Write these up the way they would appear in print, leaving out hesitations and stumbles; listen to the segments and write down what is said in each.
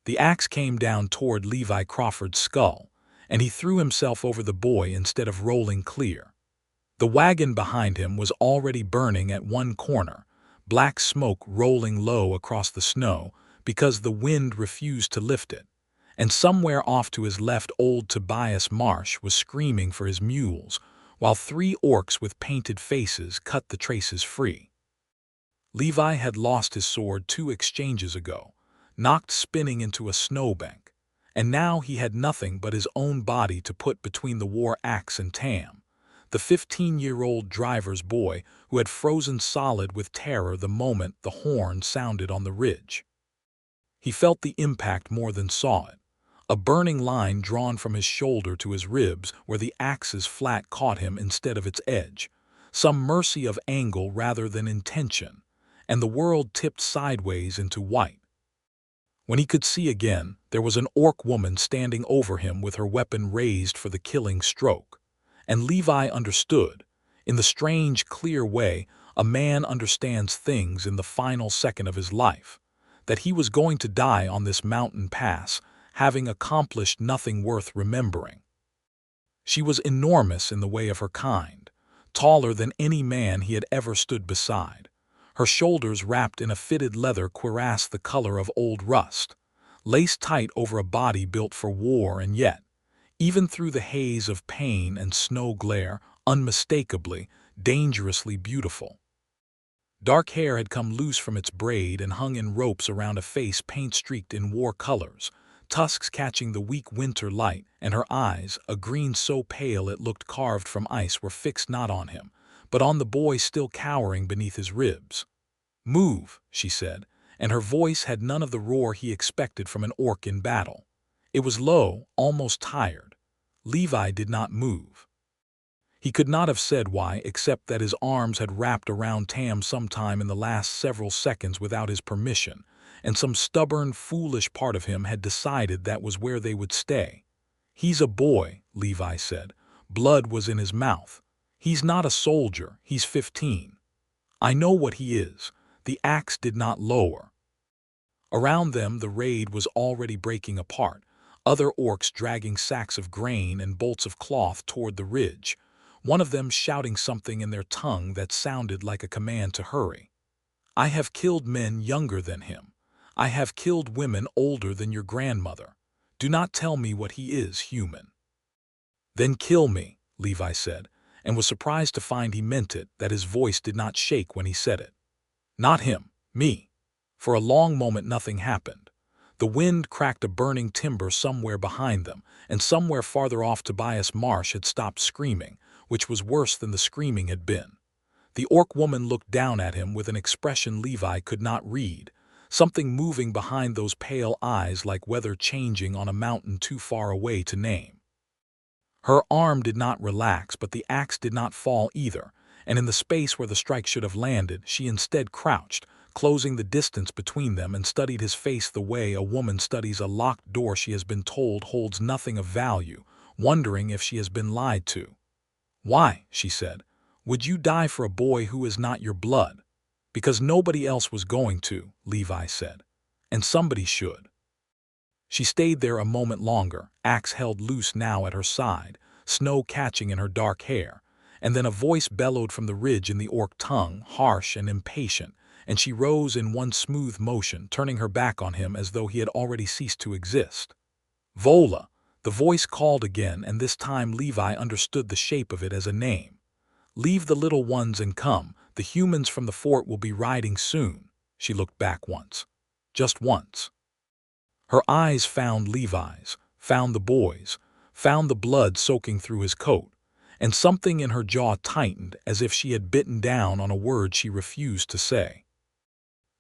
The axe came down toward Levi Crawford's skull, and he threw himself over the boy instead of rolling clear. The wagon behind him was already burning at one corner, black smoke rolling low across the snow because the wind refused to lift it, and somewhere off to his left old Tobias Marsh was screaming for his mules, while 3 orcs with painted faces cut the traces free. Levi had lost his sword 2 exchanges ago, knocked spinning into a snowbank, and now he had nothing but his own body to put between the war axe and Tam, the 15-year-old driver's boy who had frozen solid with terror the moment the horn sounded on the ridge. He felt the impact more than saw it, a burning line drawn from his shoulder to his ribs where the axe's flat caught him instead of its edge, some mercy of angle rather than intention, and the world tipped sideways into white. When he could see again, there was an orc woman standing over him with her weapon raised for the killing stroke. And Levi understood, in the strange, clear way a man understands things in the final second of his life, that he was going to die on this mountain pass, having accomplished nothing worth remembering. She was enormous in the way of her kind, taller than any man he had ever stood beside. Her shoulders wrapped in a fitted leather cuirass the color of old rust, laced tight over a body built for war, and yet, even through the haze of pain and snow glare, unmistakably, dangerously beautiful. Dark hair had come loose from its braid and hung in ropes around a face paint-streaked in war colors, tusks catching the weak winter light, and her eyes, a green so pale it looked carved from ice, were fixed not on him, but on the boy still cowering beneath his ribs. "Move," she said, and her voice had none of the roar he expected from an orc in battle. It was low, almost tired. Levi did not move. He could not have said why, except that his arms had wrapped around Tam sometime in the last several seconds without his permission, and some stubborn, foolish part of him had decided that was where they would stay. "He's a boy," Levi said. Blood was in his mouth. "He's not a soldier, he's 15. I know what he is." The axe did not lower. Around them the raid was already breaking apart, other orcs dragging sacks of grain and bolts of cloth toward the ridge, one of them shouting something in their tongue that sounded like a command to hurry. "I have killed men younger than him. I have killed women older than your grandmother. Do not tell me what he is, human." "Then kill me," Levi said, and was surprised to find he meant it, that his voice did not shake when he said it. "Not him, me." For a long moment nothing happened. The wind cracked a burning timber somewhere behind them, and somewhere farther off Tobias Marsh had stopped screaming, which was worse than the screaming had been. The orc woman looked down at him with an expression Levi could not read, something moving behind those pale eyes like weather changing on a mountain too far away to name. Her arm did not relax, but the axe did not fall either, and in the space where the strike should have landed, she instead crouched, closing the distance between them, and studied his face the way a woman studies a locked door she has been told holds nothing of value, wondering if she has been lied to. "Why," she said, "would you die for a boy who is not your blood?" "Because nobody else was going to," Levi said. "And somebody should." She stayed there a moment longer, axe held loose now at her side, snow catching in her dark hair, and then a voice bellowed from the ridge in the orc tongue, harsh and impatient, and she rose in one smooth motion, turning her back on him as though he had already ceased to exist. "Vola," the voice called again, and this time Levi understood the shape of it as a name. "Leave the little ones and come. The humans from the fort will be riding soon." She looked back once. Just once. Her eyes found Levi's, found the boy's, found the blood soaking through his coat, and something in her jaw tightened as if she had bitten down on a word she refused to say.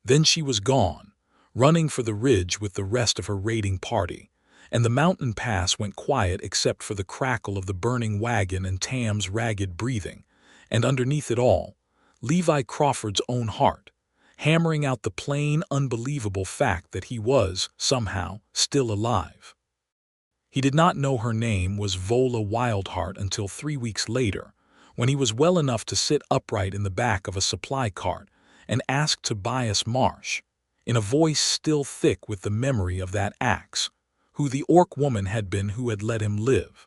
Then she was gone, running for the ridge with the rest of her raiding party, and the mountain pass went quiet except for the crackle of the burning wagon and Tam's ragged breathing, and underneath it all, Levi Crawford's own heart, hammering out the plain, unbelievable fact that he was, somehow, still alive. He did not know her name was Vola Wildheart until 3 weeks later, when he was well enough to sit upright in the back of a supply cart and ask Tobias Marsh, in a voice still thick with the memory of that axe, who the orc woman had been who had let him live.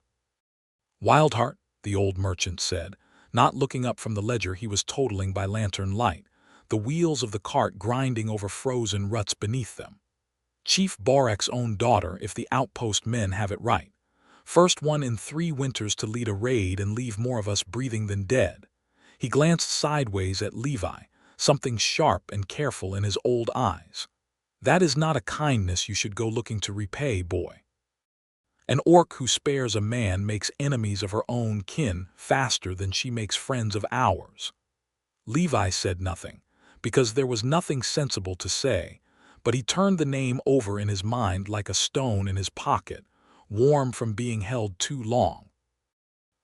"Wildheart," the old merchant said, not looking up from the ledger he was totaling by lantern light, the wheels of the cart grinding over frozen ruts beneath them. "Chief Barek's own daughter, if the outpost men have it right. First one in 3 winters to lead a raid and leave more of us breathing than dead." He glanced sideways at Levi, something sharp and careful in his old eyes. "That is not a kindness you should go looking to repay, boy. An orc who spares a man makes enemies of her own kin faster than she makes friends of ours." Levi said nothing, because there was nothing sensible to say, but he turned the name over in his mind like a stone in his pocket, warm from being held too long.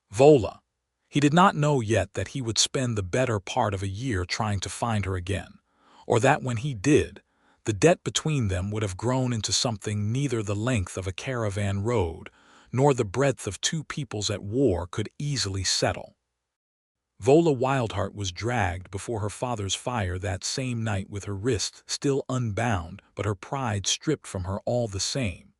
Vola. He did not know yet that he would spend the better part of a year trying to find her again, or that when he did, the debt between them would have grown into something neither the length of a caravan road nor the breadth of 2 peoples at war could easily settle. Vola Wildheart was dragged before her father's fire that same night with her wrists still unbound but her pride stripped from her all the same,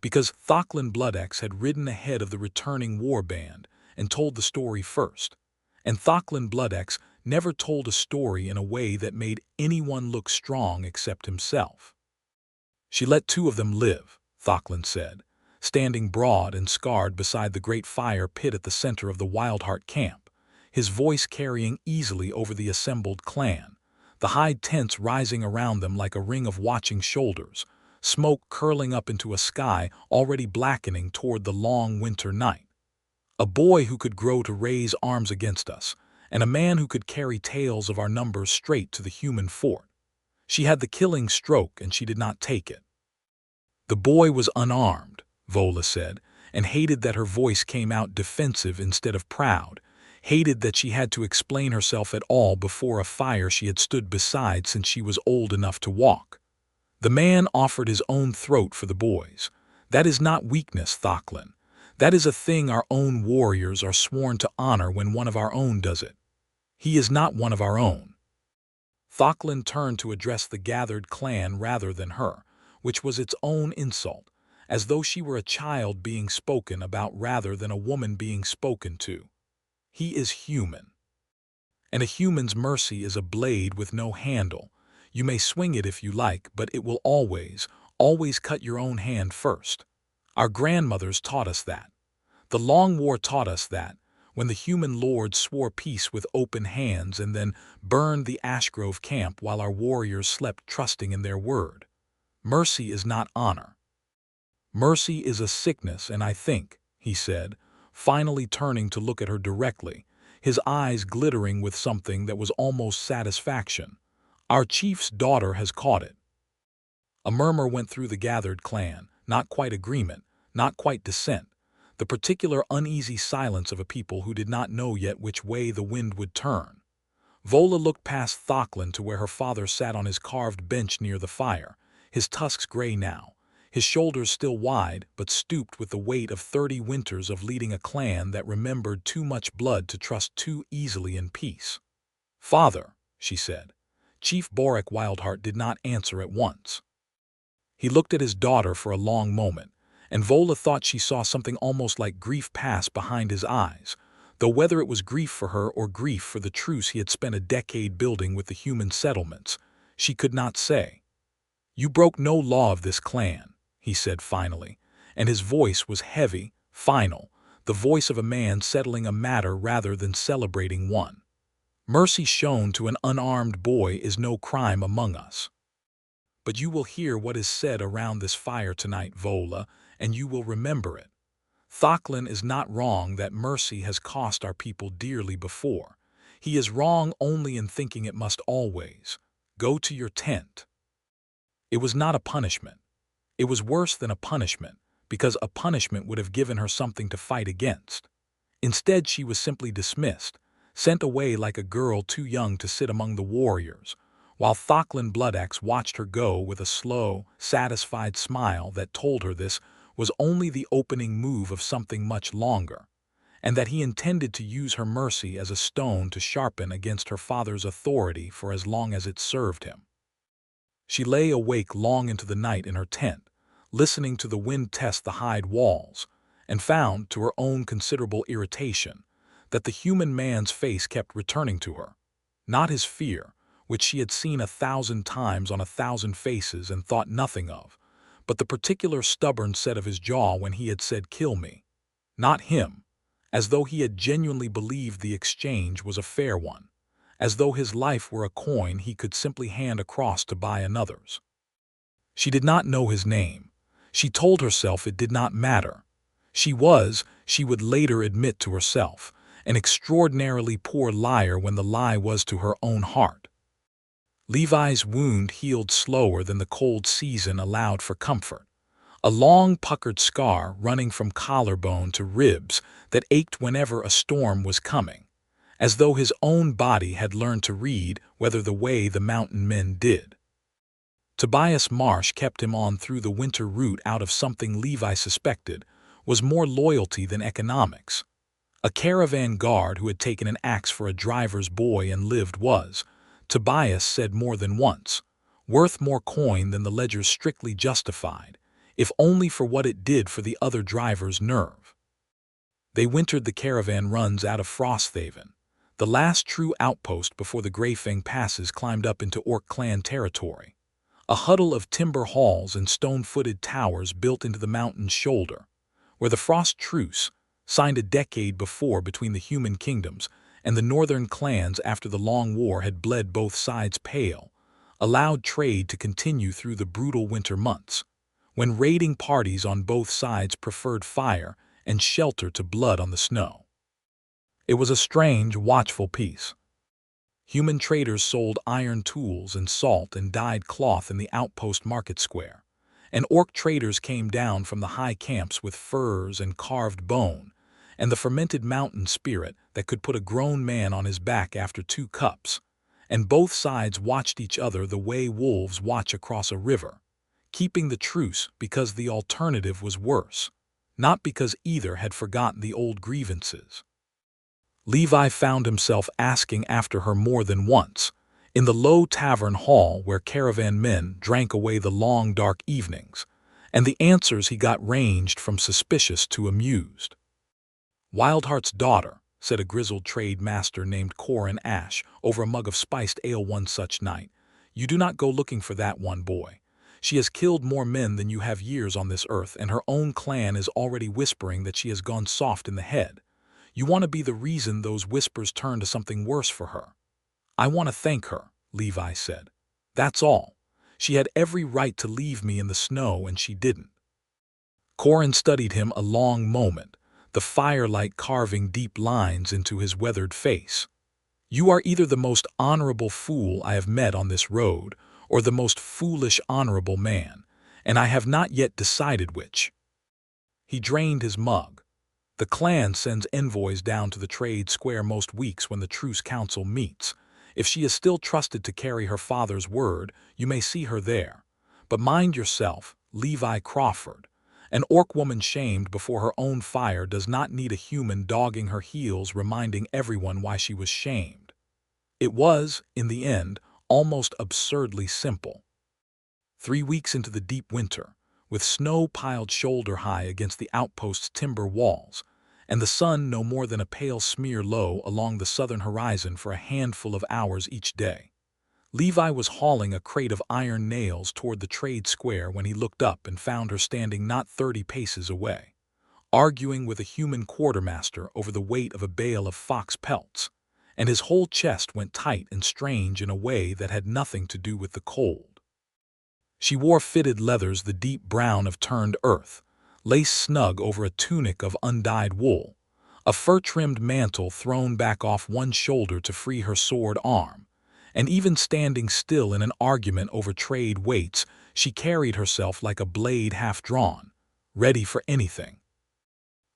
because Thocklin Bloodaxe had ridden ahead of the returning war band and told the story first, and Thocklin Bloodaxe never told a story in a way that made anyone look strong except himself. "She let 2 of them live," Thocklin said, standing broad and scarred beside the great fire pit at the center of the Wildheart camp, his voice carrying easily over the assembled clan, the hide tents rising around them like a ring of watching shoulders, smoke curling up into a sky already blackening toward the long winter night. "A boy who could grow to raise arms against us, and a man who could carry tales of our numbers straight to the human fort. She had the killing stroke and she did not take it." "The boy was unarmed," Vola said, and hated that her voice came out defensive instead of proud, hated that she had to explain herself at all before a fire she had stood beside since she was old enough to walk. "The man offered his own throat for the boys. That is not weakness, Thocklin. That is a thing our own warriors are sworn to honor when one of our own does it. He is not one of our own." Thocklin turned to address the gathered clan rather than her, which was its own insult, as though she were a child being spoken about rather than a woman being spoken to. "He is human. And a human's mercy is a blade with no handle. You may swing it if you like, but it will always, always cut your own hand first. Our grandmothers taught us that. The Long War taught us that, when the human lords swore peace with open hands and then burned the Ashgrove camp while our warriors slept trusting in their word. Mercy is not honor. Mercy is a sickness, and I think," he said, finally turning to look at her directly, his eyes glittering with something that was almost satisfaction, "our chief's daughter has caught it." A murmur went through the gathered clan, not quite agreement, not quite dissent, the particular uneasy silence of a people who did not know yet which way the wind would turn. Vola looked past Thocklin to where her father sat on his carved bench near the fire, his tusks gray now, his shoulders still wide but stooped with the weight of 30 winters of leading a clan that remembered too much blood to trust too easily in peace. "Father," she said. Chief Barak Wildheart did not answer at once. He looked at his daughter for a long moment, and Vola thought she saw something almost like grief pass behind his eyes, though whether it was grief for her or grief for the truce he had spent a decade building with the human settlements, she could not say. "You broke no law of this clan," he said finally, and his voice was heavy, final, the voice of a man settling a matter rather than celebrating one. "Mercy shown to an unarmed boy is no crime among us. But you will hear what is said around this fire tonight, Vola, and you will remember it. Thocklin is not wrong that mercy has cost our people dearly before. He is wrong only in thinking it must always. Go to your tent." It was not a punishment. It was worse than a punishment, because a punishment would have given her something to fight against. Instead, she was simply dismissed, sent away like a girl too young to sit among the warriors, while Thocklin Bloodaxe watched her go with a slow, satisfied smile that told her this was only the opening move of something much longer, and that he intended to use her mercy as a stone to sharpen against her father's authority for as long as it served him. She lay awake long into the night in her tent, listening to the wind test the hide walls, and found, to her own considerable irritation, that the human man's face kept returning to her. Not his fear, which she had seen 1,000 times on 1,000 faces and thought nothing of, but the particular stubborn set of his jaw when he had said, "Kill me." Not him, as though he had genuinely believed the exchange was a fair one, as though his life were a coin he could simply hand across to buy another's. She did not know his name. She told herself it did not matter. She would later admit to herself, an extraordinarily poor liar when the lie was to her own heart. Levi's wound healed slower than the cold season allowed for comfort. A long puckered scar running from collarbone to ribs that ached whenever a storm was coming, as though his own body had learned to read weather the way the mountain men did. Tobias Marsh kept him on through the winter route out of something Levi suspected was more loyalty than economics. A caravan guard who had taken an axe for a driver's boy and lived was, Tobias said more than once, worth more coin than the ledgers strictly justified, if only for what it did for the other driver's nerve. They wintered the caravan runs out of Frosthaven, the last true outpost before the Greyfang passes climbed up into Orc clan territory. A huddle of timber halls and stone-footed towers built into the mountain's shoulder, where the Frost Truce, signed a decade before between the human kingdoms and the northern clans after the Long War had bled both sides pale, allowed trade to continue through the brutal winter months, when raiding parties on both sides preferred fire and shelter to blood on the snow. It was a strange, watchful peace. Human traders sold iron tools and salt and dyed cloth in the outpost market square, and Orc traders came down from the high camps with furs and carved bone, and the fermented mountain spirit that could put a grown man on his back after 2 cups, and both sides watched each other the way wolves watch across a river, keeping the truce because the alternative was worse, not because either had forgotten the old grievances. Levi found himself asking after her more than once, in the low tavern hall where caravan men drank away the long dark evenings, and the answers he got ranged from suspicious to amused. "Wildheart's daughter," said a grizzled trade master named Corin Ash over a mug of spiced ale one such night. "You do not go looking for that one, boy. She has killed more men than you have years on this earth, and her own clan is already whispering that she has gone soft in the head. You want to be the reason those whispers turn to something worse for her." "I want to thank her," Levi said. "That's all. She had every right to leave me in the snow, and she didn't." Corin studied him a long moment, the firelight carving deep lines into his weathered face. "You are either the most honorable fool I have met on this road, or the most foolish honorable man, and I have not yet decided which." He drained his mug. "The clan sends envoys down to the trade square most weeks when the truce council meets. If she is still trusted to carry her father's word, you may see her there. But mind yourself, Levi Crawford. An Orc woman shamed before her own fire does not need a human dogging her heels reminding everyone why she was shamed." It was, in the end, almost absurdly simple. 3 weeks into the deep winter, with snow piled shoulder-high against the outpost's timber walls, and the sun no more than a pale smear low along the southern horizon for a handful of hours each day, Levi was hauling a crate of iron nails toward the trade square when he looked up and found her standing not 30 paces away, arguing with a human quartermaster over the weight of a bale of fox pelts, and his whole chest went tight and strange in a way that had nothing to do with the cold. She wore fitted leathers the deep brown of turned earth, laced snug over a tunic of undyed wool, a fur-trimmed mantle thrown back off one shoulder to free her sword arm, and even standing still in an argument over trade weights, she carried herself like a blade half-drawn, ready for anything.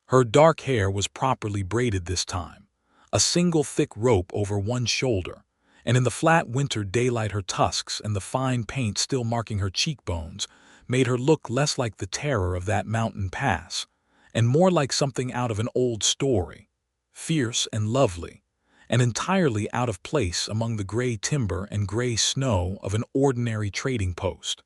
Her dark hair was properly braided this time, a single thick rope over one shoulder, and in the flat winter daylight her tusks and the fine paint still marking her cheekbones made her look less like the terror of that mountain pass, and more like something out of an old story, fierce and lovely, and entirely out of place among the gray timber and gray snow of an ordinary trading post.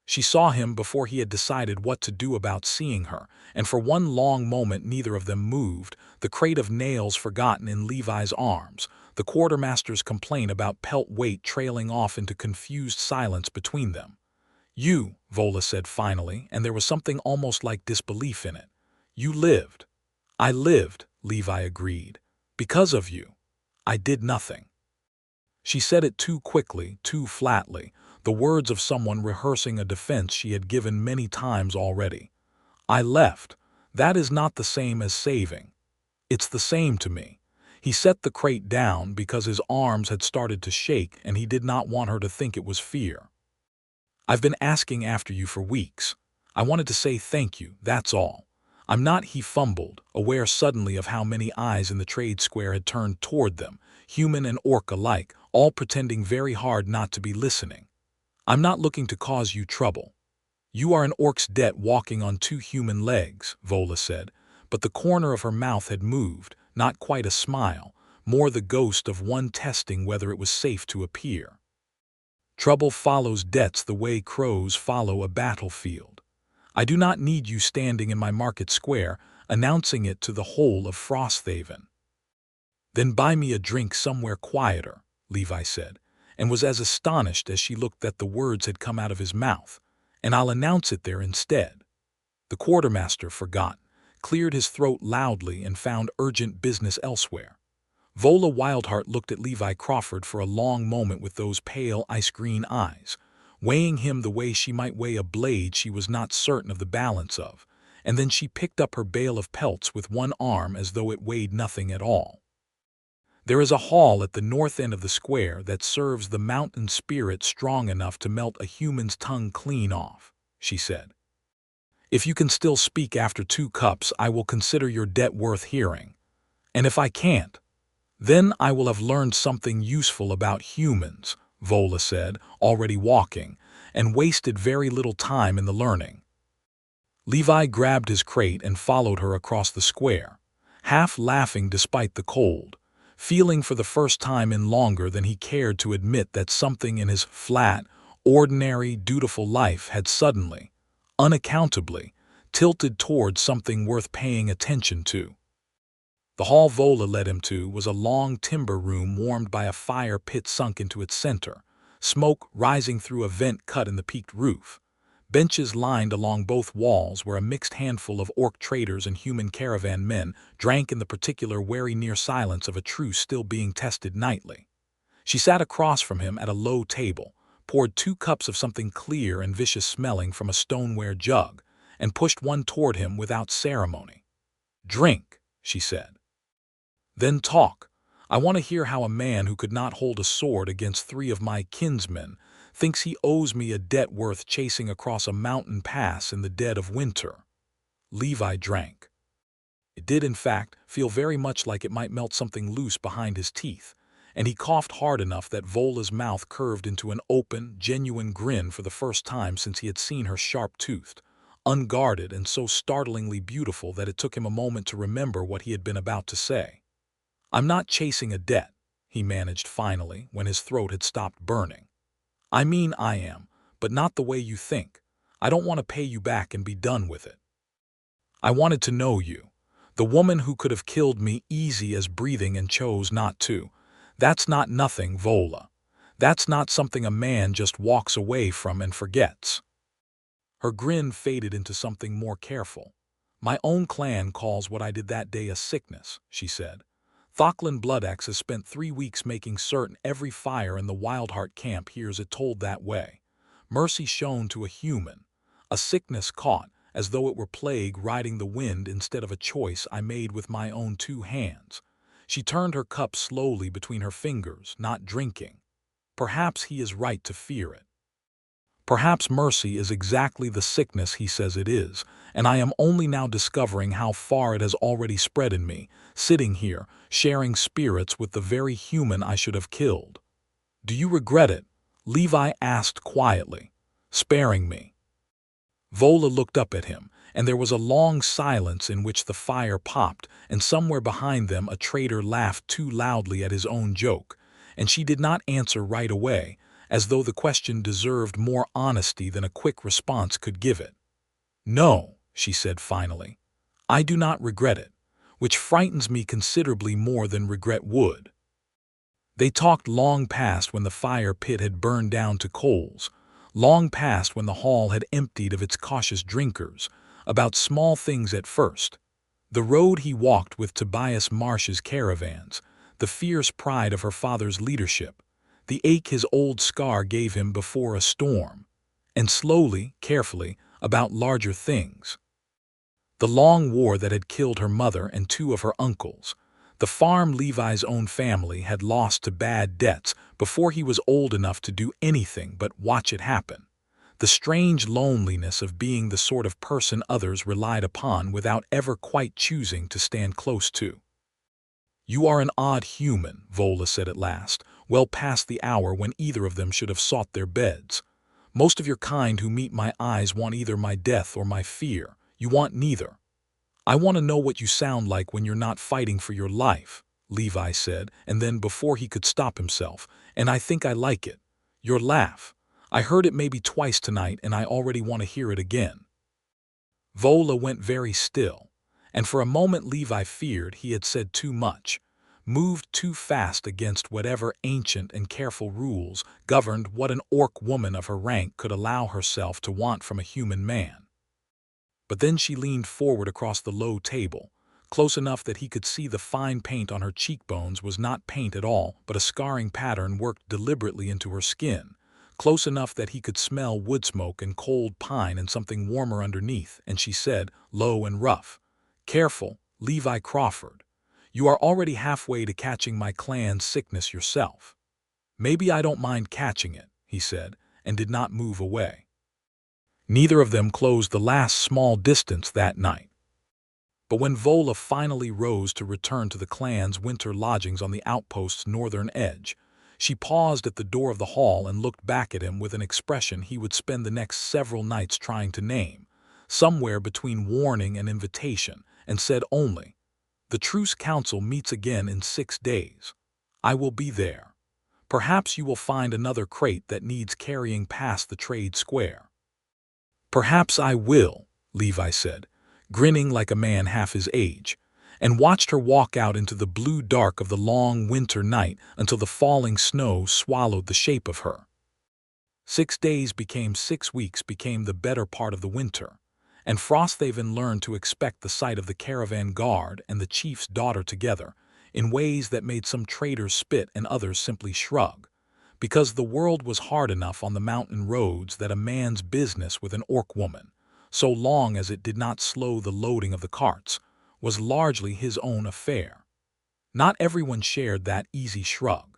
She saw him before he had decided what to do about seeing her, and for one long moment neither of them moved, the crate of nails forgotten in Levi's arms, the quartermaster's complaint about pelt weight trailing off into confused silence between them. "You," Vola said finally, and there was something almost like disbelief in it. "You lived." "I lived," Levi agreed. "Because of you. I did nothing." She said it too quickly, too flatly, the words of someone rehearsing a defense she had given many times already. "I left. That is not the same as saving." "It's the same to me." He set the crate down because his arms had started to shake and he did not want her to think it was fear. "I've been asking after you for weeks. I wanted to say thank you, that's all. I'm not," he fumbled, aware suddenly of how many eyes in the trade square had turned toward them, human and orc alike, all pretending very hard not to be listening. "I'm not looking to cause you trouble." "You are an orc's debt walking on two human legs," Vola said, but the corner of her mouth had moved, not quite a smile, more the ghost of one testing whether it was safe to appear. "Trouble follows debts the way crows follow a battlefield. I do not need you standing in my market square, announcing it to the whole of Frosthaven." "Then buy me a drink somewhere quieter," Levi said, and was as astonished as she looked that the words had come out of his mouth, "and I'll announce it there instead." The quartermaster forgot, cleared his throat loudly and found urgent business elsewhere. Vola Wildheart looked at Levi Crawford for a long moment with those pale ice-green eyes, weighing him the way she might weigh a blade she was not certain of the balance of, and then she picked up her bale of pelts with one arm as though it weighed nothing at all. "There is a hall at the north end of the square that serves the mountain spirit strong enough to melt a human's tongue clean off," she said. "If you can still speak after 2 cups, I will consider your debt worth hearing. And if I can't, then I will have learned something useful about humans," Vola said, already walking, and wasted very little time in the learning. Levi grabbed his crate and followed her across the square, half laughing despite the cold, feeling for the first time in longer than he cared to admit that something in his flat, ordinary, dutiful life had suddenly, unaccountably, tilted towards something worth paying attention to. The hall Vola led him to was a long timber room warmed by a fire pit sunk into its center, smoke rising through a vent cut in the peaked roof. Benches lined along both walls where a mixed handful of orc traders and human caravan men drank in the particular wary near silence of a truce still being tested nightly. She sat across from him at a low table, poured 2 cups of something clear and vicious-smelling from a stoneware jug, and pushed one toward him without ceremony. "Drink," she said. "Then talk. I want to hear how a man who could not hold a sword against 3 of my kinsmen thinks he owes me a debt worth chasing across a mountain pass in the dead of winter." Levi drank. It did, in fact, feel very much like it might melt something loose behind his teeth, and he coughed hard enough that Vola's mouth curved into an open, genuine grin for the first time since he had seen her sharp-toothed, unguarded, and so startlingly beautiful that it took him a moment to remember what he had been about to say. "I'm not chasing a debt," he managed finally when his throat had stopped burning. "I mean I am, but not the way you think. I don't want to pay you back and be done with it. I wanted to know you. The woman who could have killed me easy as breathing and chose not to. That's not nothing, Vola. That's not something a man just walks away from and forgets." Her grin faded into something more careful. "My own clan calls what I did that day a sickness," she said. "Thocklin Bloodaxe has spent 3 weeks making certain every fire in the Wildheart camp hears it told that way. Mercy shown to a human. A sickness caught, as though it were plague riding the wind instead of a choice I made with my own 2 hands." She turned her cup slowly between her fingers, not drinking. "Perhaps he is right to fear it. Perhaps mercy is exactly the sickness he says it is, and I am only now discovering how far it has already spread in me, sitting here, sharing spirits with the very human I should have killed." "Do you regret it?" Levi asked quietly. "Sparing me?" Vola looked up at him, and there was a long silence in which the fire popped, and somewhere behind them a traitor laughed too loudly at his own joke, and she did not answer right away, as though the question deserved more honesty than a quick response could give it. "No," she said finally. "I do not regret it, which frightens me considerably more than regret would." They talked long past when the fire pit had burned down to coals, long past when the hall had emptied of its cautious drinkers, about small things at first. The road he walked with Tobias Marsh's caravans, the fierce pride of her father's leadership, the ache his old scar gave him before a storm, and slowly, carefully, about larger things. The long war that had killed her mother and two of her uncles, the farm Levi's own family had lost to bad debts before he was old enough to do anything but watch it happen. The strange loneliness of being the sort of person others relied upon without ever quite choosing to stand close to. "You are an odd human," Vola said at last, well past the hour when either of them should have sought their beds. "Most of your kind who meet my eyes want either my death or my fear. You want neither." "I want to know what you sound like when you're not fighting for your life," Levi said, and then before he could stop himself, "And I think I like it. Your laugh. I heard it maybe twice tonight and I already want to hear it again." Vola went very still, and for a moment Levi feared he had said too much, moved too fast against whatever ancient and careful rules governed what an orc woman of her rank could allow herself to want from a human man. But then she leaned forward across the low table, close enough that he could see the fine paint on her cheekbones was not paint at all but a scarring pattern worked deliberately into her skin, close enough that he could smell wood smoke and cold pine and something warmer underneath, and she said, low and rough, "Careful, Levi Crawford. You are already halfway to catching my clan's sickness yourself." "Maybe I don't mind catching it," he said, and did not move away. Neither of them closed the last small distance that night. But when Vola finally rose to return to the clan's winter lodgings on the outpost's northern edge, she paused at the door of the hall and looked back at him with an expression he would spend the next several nights trying to name, somewhere between warning and invitation, and said only, "The truce council meets again in 6 days. I will be there. Perhaps you will find another crate that needs carrying past the trade square." "Perhaps I will," Levi said, grinning like a man half his age, and watched her walk out into the blue dark of the long winter night until the falling snow swallowed the shape of her. 6 days became 6 weeks became the better part of the winter, and Frosthaven learned to expect the sight of the caravan guard and the chief's daughter together in ways that made some traders spit and others simply shrug, because the world was hard enough on the mountain roads that a man's business with an orc woman, so long as it did not slow the loading of the carts, was largely his own affair. Not everyone shared that easy shrug.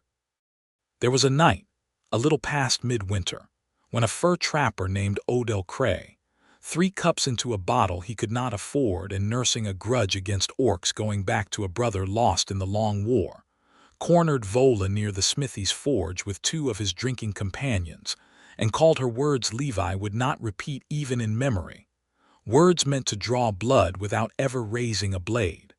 There was a night, a little past midwinter, when a fur trapper named Odell Cray, 3 cups into a bottle he could not afford and nursing a grudge against orcs going back to a brother lost in the long war, cornered Vola near the smithy's forge with 2 of his drinking companions, and called her words Levi would not repeat even in memory, words meant to draw blood without ever raising a blade.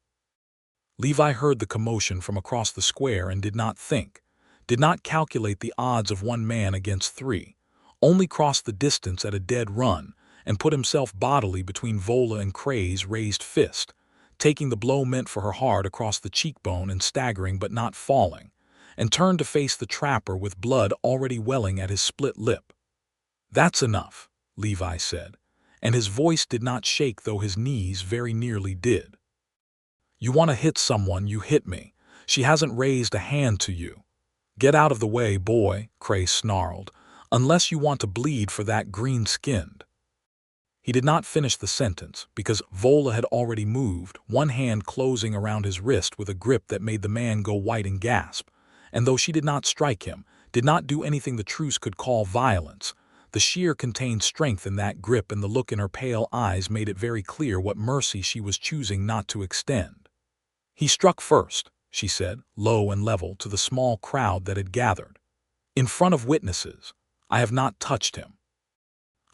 Levi heard the commotion from across the square and did not think, did not calculate the odds of 1 man against 3, only crossed the distance at a dead run and put himself bodily between Vola and Cray's raised fist, taking the blow meant for her heart across the cheekbone and staggering but not falling, and turned to face the trapper with blood already welling at his split lip. "That's enough," Levi said, and his voice did not shake though his knees very nearly did. "You want to hit someone, you hit me. She hasn't raised a hand to you." "Get out of the way, boy," Cray snarled, "unless you want to bleed for that green-skinned." He did not finish the sentence because Vola had already moved, one hand closing around his wrist with a grip that made the man go white and gasp, and though she did not strike him, did not do anything the truce could call violence, the sheer contained strength in that grip and the look in her pale eyes made it very clear what mercy she was choosing not to extend. "He struck first," she said, low and level, to the small crowd that had gathered. "In front of witnesses. I have not touched him."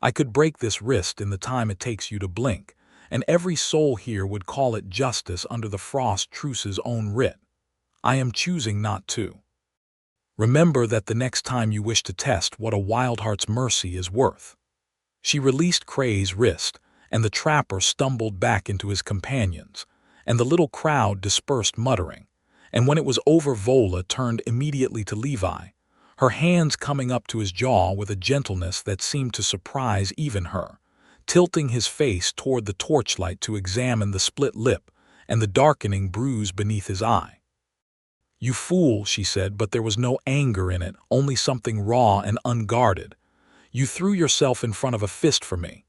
I could break this wrist in the time it takes you to blink, and every soul here would call it justice under the Frost Truce's own writ. I am choosing not to. Remember that the next time you wish to test what a Wildheart's mercy is worth." She released Cray's wrist, and the trapper stumbled back into his companions, and the little crowd dispersed muttering, and when it was over Vola turned immediately to Levi, her hands coming up to his jaw with a gentleness that seemed to surprise even her, tilting his face toward the torchlight to examine the split lip and the darkening bruise beneath his eye. "You fool," she said, but there was no anger in it, only something raw and unguarded. "You threw yourself in front of a fist for me."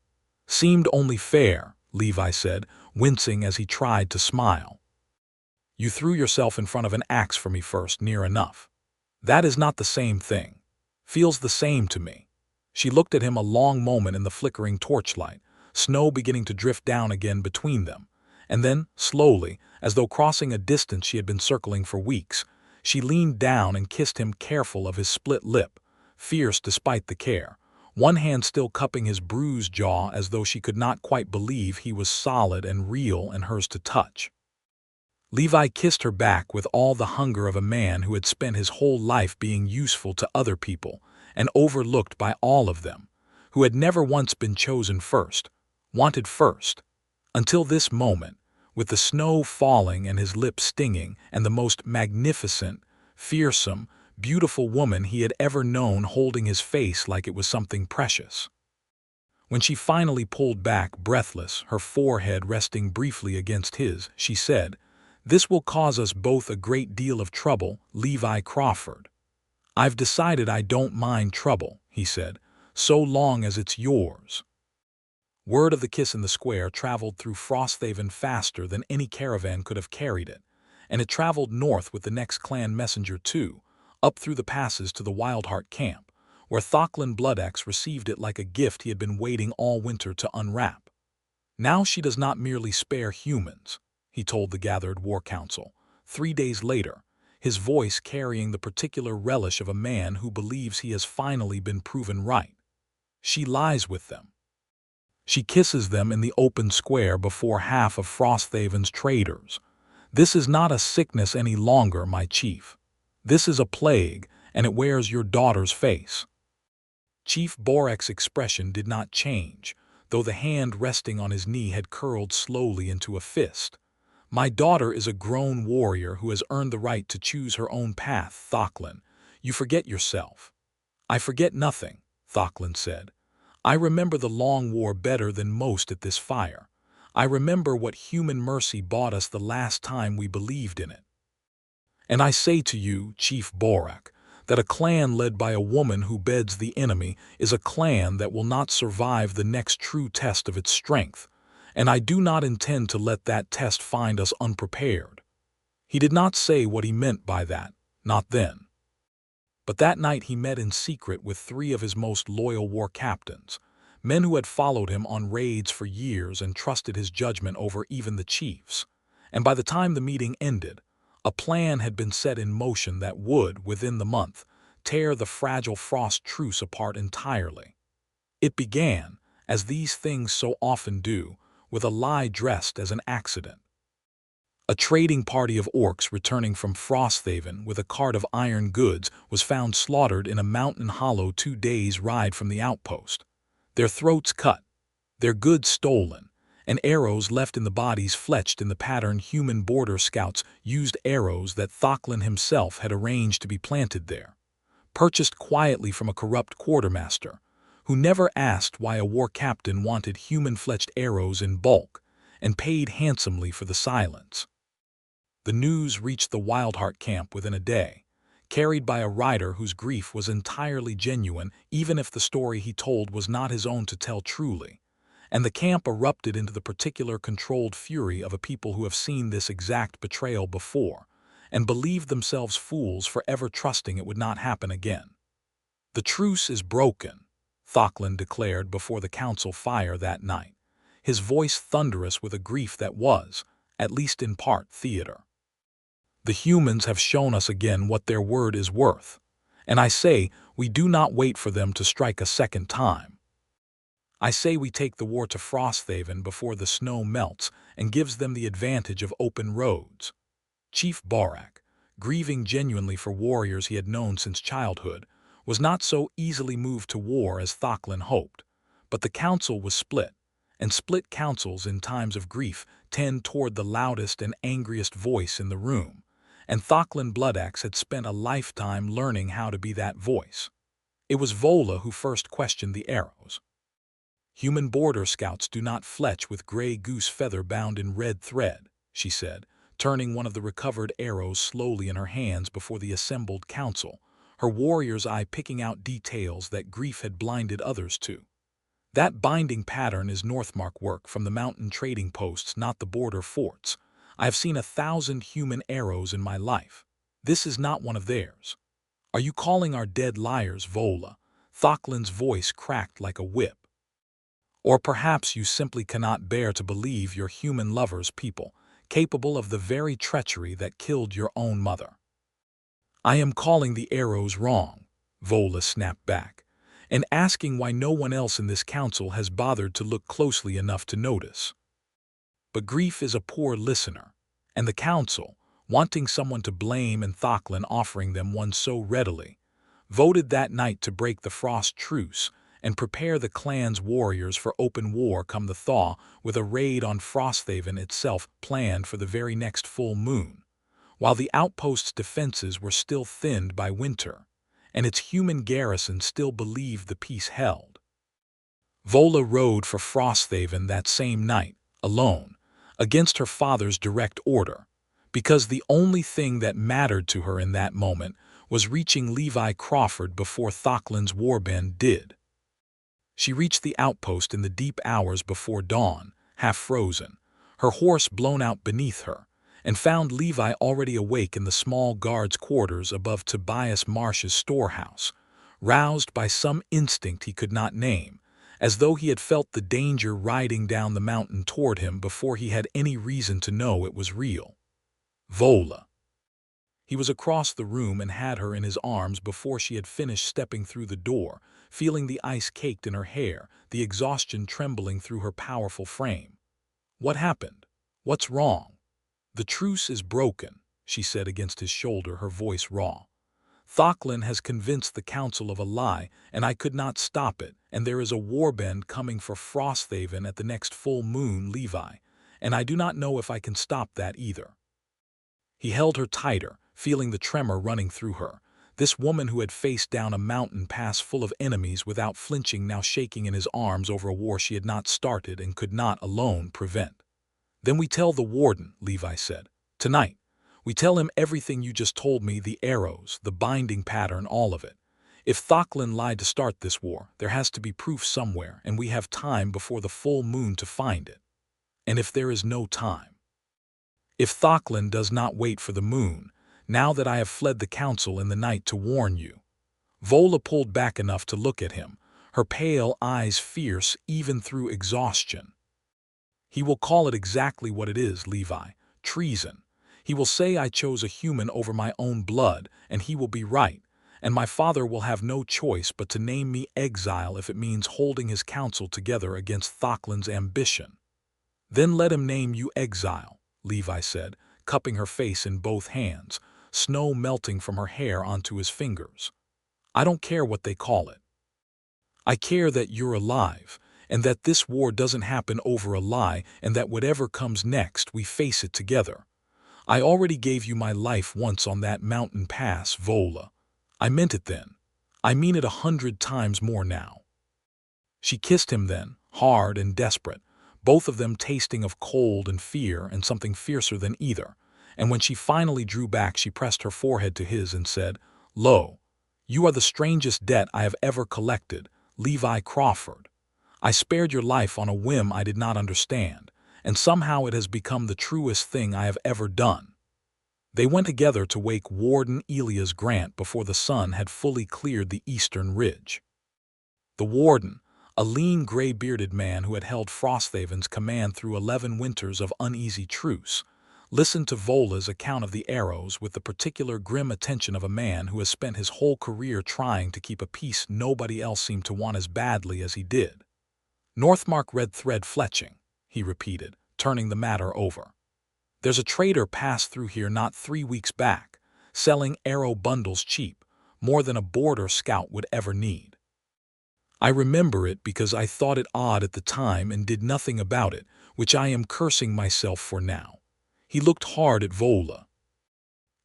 "Seemed only fair," Levi said, wincing as he tried to smile. "You threw yourself in front of an axe for me first, near enough. That is not the same thing. Feels the same to me." She looked at him a long moment in the flickering torchlight, snow beginning to drift down again between them, and then, slowly, as though crossing a distance she had been circling for weeks, she leaned down and kissed him, careful of his split lip, fierce despite the care, one hand still cupping his bruised jaw as though she could not quite believe he was solid and real and hers to touch. Levi kissed her back with all the hunger of a man who had spent his whole life being useful to other people and overlooked by all of them, who had never once been chosen first, wanted first, until this moment, with the snow falling and his lips stinging and the most magnificent, fearsome, beautiful woman he had ever known holding his face like it was something precious. When she finally pulled back, breathless, her forehead resting briefly against his, she said, "This will cause us both a great deal of trouble, Levi Crawford." "I've decided I don't mind trouble," he said, "so long as it's yours." Word of the kiss in the square traveled through Frosthaven faster than any caravan could have carried it, and it traveled north with the next clan messenger too, up through the passes to the Wildheart camp, where Thocklin Bloodaxe received it like a gift he had been waiting all winter to unwrap. "Now she does not merely spare humans," he told the gathered war council, 3 days later, his voice carrying the particular relish of a man who believes he has finally been proven right. "She lies with them. She kisses them in the open square before half of Frosthaven's traders. This is not a sickness any longer, my chief. This is a plague, and it wears your daughter's face." Chief Borek's expression did not change, though the hand resting on his knee had curled slowly into a fist. "My daughter is a grown warrior who has earned the right to choose her own path, Thocklin. You forget yourself." "I forget nothing," Thocklin said. "I remember the long war better than most at this fire. I remember what human mercy bought us the last time we believed in it. And I say to you, Chief Borek, that a clan led by a woman who beds the enemy is a clan that will not survive the next true test of its strength, and I do not intend to let that test find us unprepared." He did not say what he meant by that, not then. But that night he met in secret with 3 of his most loyal war captains, men who had followed him on raids for years and trusted his judgment over even the chiefs. And by the time the meeting ended, a plan had been set in motion that would, within the month, tear the fragile Frost Truce apart entirely. It began, as these things so often do, with a lie dressed as an accident. A trading party of orcs returning from Frosthaven with a cart of iron goods was found slaughtered in a mountain hollow 2 days' ride from the outpost, their throats cut, their goods stolen, and arrows left in the bodies fletched in the pattern human border scouts used, arrows that Thocklin himself had arranged to be planted there, purchased quietly from a corrupt quartermaster, who never asked why a war captain wanted human-fletched arrows in bulk, and paid handsomely for the silence. The news reached the Wildheart camp within a day, carried by a rider whose grief was entirely genuine even if the story he told was not his own to tell truly, and the camp erupted into the particular controlled fury of a people who have seen this exact betrayal before, and believed themselves fools for ever trusting it would not happen again. "The truce is broken," Thocklin declared before the council fire that night, his voice thunderous with a grief that was, at least in part, theater. "The humans have shown us again what their word is worth, and I say we do not wait for them to strike a second time." I say we take the war to Frosthaven before the snow melts and gives them the advantage of open roads. Chief Barak, grieving genuinely for warriors he had known since childhood, was not so easily moved to war as Thoclin hoped. But the council was split, and split councils in times of grief tend toward the loudest and angriest voice in the room, and Thoclin Bloodaxe had spent a lifetime learning how to be that voice. It was Vola who first questioned the arrows. "Human border scouts do not fletch with gray goose feather bound in red thread," she said, turning one of the recovered arrows slowly in her hands before the assembled council, her warrior's eye picking out details that grief had blinded others to. "That binding pattern is Northmark work from the mountain trading posts, not the border forts. I have seen 1,000 human arrows in my life. This is not one of theirs." "Are you calling our dead liars, Vola?" Thoclin's voice cracked like a whip. "Or perhaps you simply cannot bear to believe your human lovers people, capable of the very treachery that killed your own mother." "I am calling the arrows wrong," Vola snapped back, "and asking why no one else in this council has bothered to look closely enough to notice." But grief is a poor listener, and the council, wanting someone to blame and Thoclin offering them one so readily, voted that night to break the frost truce and prepare the clan's warriors for open war come the thaw, with a raid on Frosthaven itself planned for the very next full moon, while the outpost's defenses were still thinned by winter, and its human garrison still believed the peace held. Vola rode for Frosthaven that same night, alone, against her father's direct order, because the only thing that mattered to her in that moment was reaching Levi Crawford before Thoclin's warband did. She reached the outpost in the deep hours before dawn, half frozen, her horse blown out beneath her, and found Levi already awake in the small guard's quarters above Tobias Marsh's storehouse, roused by some instinct he could not name, as though he had felt the danger riding down the mountain toward him before he had any reason to know it was real. "Vola." He was across the room and had her in his arms before she had finished stepping through the door, feeling the ice caked in her hair, the exhaustion trembling through her powerful frame. "What happened? What's wrong?" "The truce is broken," she said against his shoulder, her voice raw. "Thoclin has convinced the council of a lie, and I could not stop it, and there is a warband coming for Frosthaven at the next full moon, Levi, and I do not know if I can stop that either." He held her tighter, feeling the tremor running through her. This woman who had faced down a mountain pass full of enemies without flinching, now shaking in his arms over a war she had not started and could not alone prevent. "Then we tell the warden," Levi said. "Tonight. We tell him everything you just told me, the arrows, the binding pattern, all of it. If Thoclin lied to start this war, there has to be proof somewhere, and we have time before the full moon to find it. And if there is no time, if Thoclin does not wait for the moon, now that I have fled the council in the night to warn you." Vola pulled back enough to look at him, her pale eyes fierce even through exhaustion. "He will call it exactly what it is, Levi, treason. He will say I chose a human over my own blood, and he will be right, and my father will have no choice but to name me exile if it means holding his council together against Thoclin's ambition." "Then let him name you exile," Levi said, cupping her face in both hands, snow melting from her hair onto his fingers. "I don't care what they call it. I care that you're alive, and that this war doesn't happen over a lie, and that whatever comes next, we face it together. I already gave you my life once on that mountain pass, Vola. I meant it then. I mean it 100 times more now." She kissed him then, hard and desperate, both of them tasting of cold and fear and something fiercer than either, and when she finally drew back she pressed her forehead to his and said, "Lo, you are the strangest debt I have ever collected, Levi Crawford. I spared your life on a whim I did not understand, and somehow it has become the truest thing I have ever done." They went together to wake Warden Elias Grant before the sun had fully cleared the eastern ridge. The warden, a lean, gray-bearded man who had held Frosthaven's command through 11 winters of uneasy truce, listened to Vola's account of the arrows with the particular grim attention of a man who has spent his whole career trying to keep a peace nobody else seemed to want as badly as he did. Northmark red thread fletching, he repeated, turning the matter over. There's a trader passed through here not 3 weeks back, selling arrow bundles cheap, more than a border scout would ever need. I remember it because I thought it odd at the time and did nothing about it, which I am cursing myself for now. He looked hard at Vola.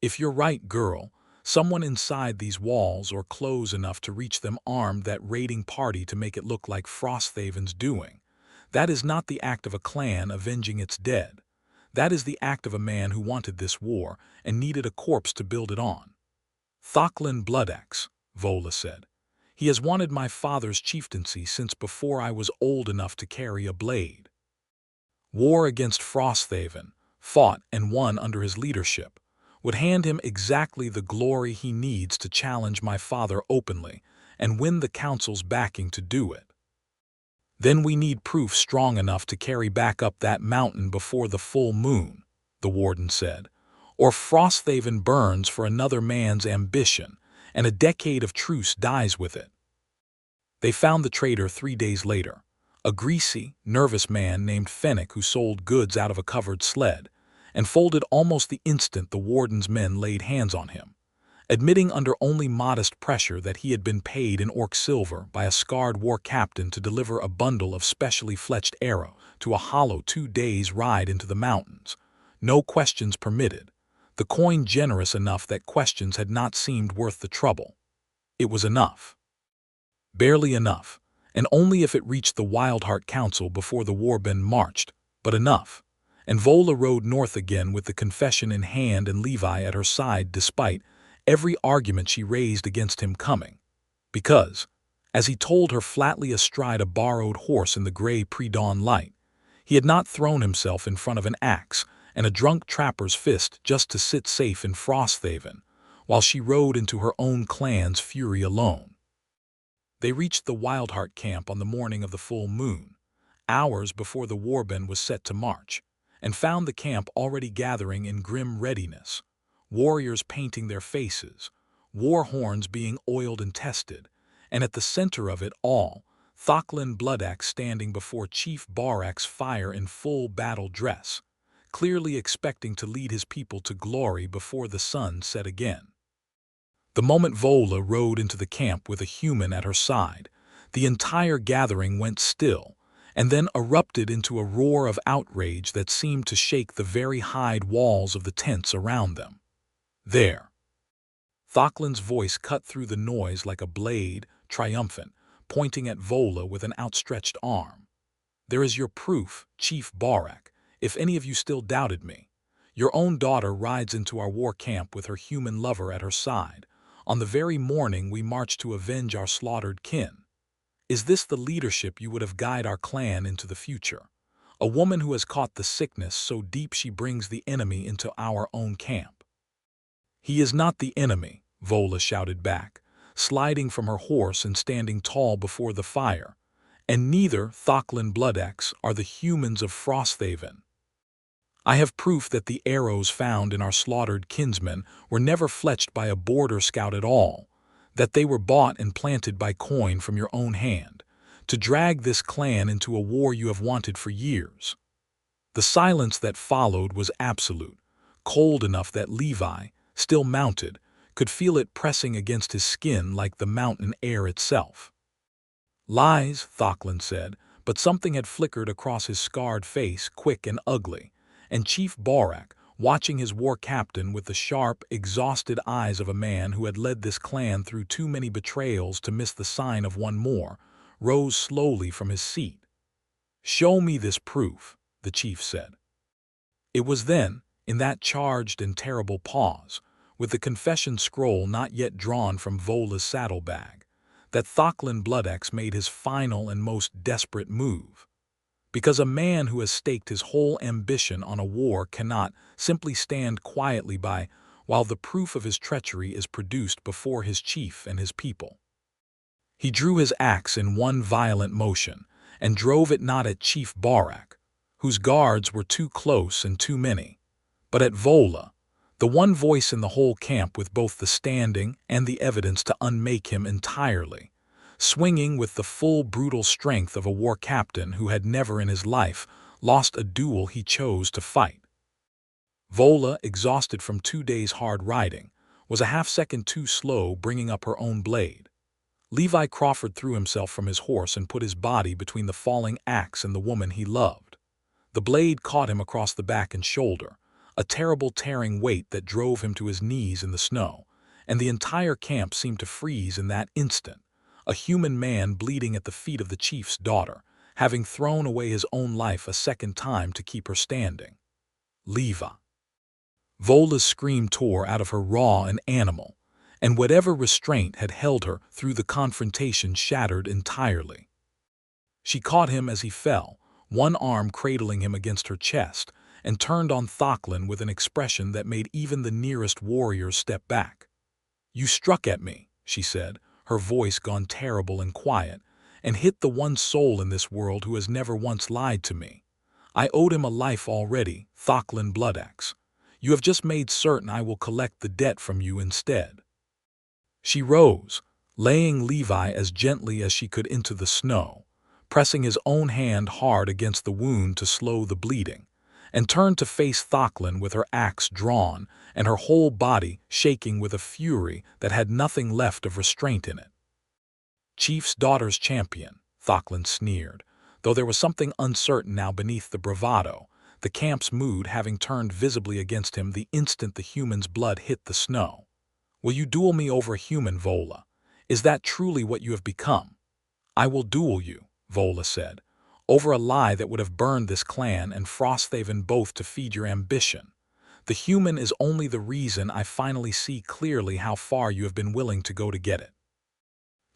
If you're right, girl, someone inside these walls or close enough to reach them armed that raiding party to make it look like Frosthaven's doing. That is not the act of a clan avenging its dead. That is the act of a man who wanted this war and needed a corpse to build it on. Thocklin Bloodaxe, Vola said. He has wanted my father's chieftaincy since before I was old enough to carry a blade. War against Frosthaven, fought and won under his leadership, would hand him exactly the glory he needs to challenge my father openly and win the council's backing to do it. Then we need proof strong enough to carry back up that mountain before the full moon, the warden said, or Frosthaven burns for another man's ambition, and a decade of truce dies with it. They found the traitor 3 days later, a greasy, nervous man named Fennec who sold goods out of a covered sled, and folded almost the instant the warden's men laid hands on him, admitting under only modest pressure that he had been paid in orc silver by a scarred war captain to deliver a bundle of specially fletched arrow to a hollow 2 days' ride into the mountains. No questions permitted, the coin generous enough that questions had not seemed worth the trouble. It was enough. Barely enough, and only if it reached the Wildheart Council before the warband marched, but enough. And Vola rode north again with the confession in hand and Levi at her side despite every argument she raised against him coming. Because, as he told her flatly astride a borrowed horse in the gray pre-dawn light, he had not thrown himself in front of an axe and a drunk trapper's fist just to sit safe in Frosthaven, while she rode into her own clan's fury alone. They reached the Wildheart camp on the morning of the full moon, hours before the warband was set to march, and found the camp already gathering in grim readiness, warriors painting their faces, war horns being oiled and tested, and at the center of it all, Thocklin Bloodaxe standing before Chief Barax's fire in full battle dress, clearly expecting to lead his people to glory before the sun set again. The moment Vola rode into the camp with a human at her side, the entire gathering went still, and then erupted into a roar of outrage that seemed to shake the very hide walls of the tents around them. There. Thocklin's voice cut through the noise like a blade, triumphant, pointing at Vola with an outstretched arm. There is your proof, Chief Barax, if any of you still doubted me. Your own daughter rides into our war camp with her human lover at her side, on the very morning we march to avenge our slaughtered kin. Is this the leadership you would have guided our clan into the future? A woman who has caught the sickness so deep she brings the enemy into our own camp. He is not the enemy, Vola shouted back, sliding from her horse and standing tall before the fire, and neither Thocklin Bloodaxe are the humans of Frosthaven. I have proof that the arrows found in our slaughtered kinsmen were never fletched by a border scout at all, that they were bought and planted by coin from your own hand, to drag this clan into a war you have wanted for years. The silence that followed was absolute, cold enough that Levi, still mounted, could feel it pressing against his skin like the mountain air itself. Lies, Thocklin said, but something had flickered across his scarred face, quick and ugly, and Chief Barax, watching his war captain with the sharp, exhausted eyes of a man who had led this clan through too many betrayals to miss the sign of one more, rose slowly from his seat. "Show me this proof," the chief said. It was then, in that charged and terrible pause, with the confession scroll not yet drawn from Vola's saddlebag, that Thocklin Bloodaxe made his final and most desperate move. Because a man who has staked his whole ambition on a war cannot simply stand quietly by while the proof of his treachery is produced before his chief and his people. He drew his axe in one violent motion and drove it not at Chief Barax, whose guards were too close and too many, but at Vola, the one voice in the whole camp with both the standing and the evidence to unmake him entirely, swinging with the full brutal strength of a war captain who had never in his life lost a duel he chose to fight. Vola, exhausted from 2 days' hard riding, was a half-second too slow bringing up her own blade. Levi Crawford threw himself from his horse and put his body between the falling axe and the woman he loved. The blade caught him across the back and shoulder, a terrible tearing weight that drove him to his knees in the snow, and the entire camp seemed to freeze in that instant, a human man bleeding at the feet of the chief's daughter, having thrown away his own life a second time to keep her standing. Levi. Vola's scream tore out of her raw and animal, and whatever restraint had held her through the confrontation shattered entirely. She caught him as he fell, one arm cradling him against her chest, and turned on Thocklin with an expression that made even the nearest warriors step back. "You struck at me," she said, her voice gone terrible and quiet, "and hit the one soul in this world who has never once lied to me. I owed him a life already, Thocklin Bloodaxe. You have just made certain I will collect the debt from you instead." She rose, laying Levi as gently as she could into the snow, pressing his own hand hard against the wound to slow the bleeding, and turned to face Thocklin with her axe drawn and her whole body shaking with a fury that had nothing left of restraint in it. "Chief's daughter's champion," Thocklin sneered, though there was something uncertain now beneath the bravado, the camp's mood having turned visibly against him the instant the human's blood hit the snow. "Will you duel me over a human, Vola? Is that truly what you have become?" "I will duel you," Vola said, "over a lie that would have burned this clan and Frosthaven both to feed your ambition. The human is only the reason I finally see clearly how far you have been willing to go to get it."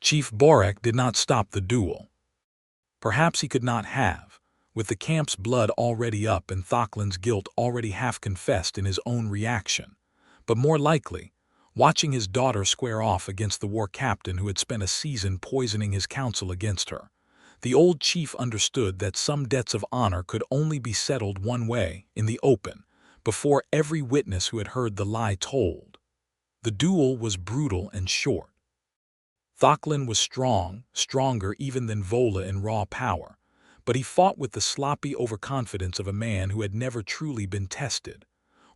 Chief Borek did not stop the duel. Perhaps he could not have, with the camp's blood already up and Thocklin's guilt already half confessed in his own reaction, but more likely, watching his daughter square off against the war captain who had spent a season poisoning his counsel against her, the old chief understood that some debts of honor could only be settled one way, in the open, before every witness who had heard the lie told. The duel was brutal and short. Thocklin was strong, stronger even than Vola in raw power, but he fought with the sloppy overconfidence of a man who had never truly been tested,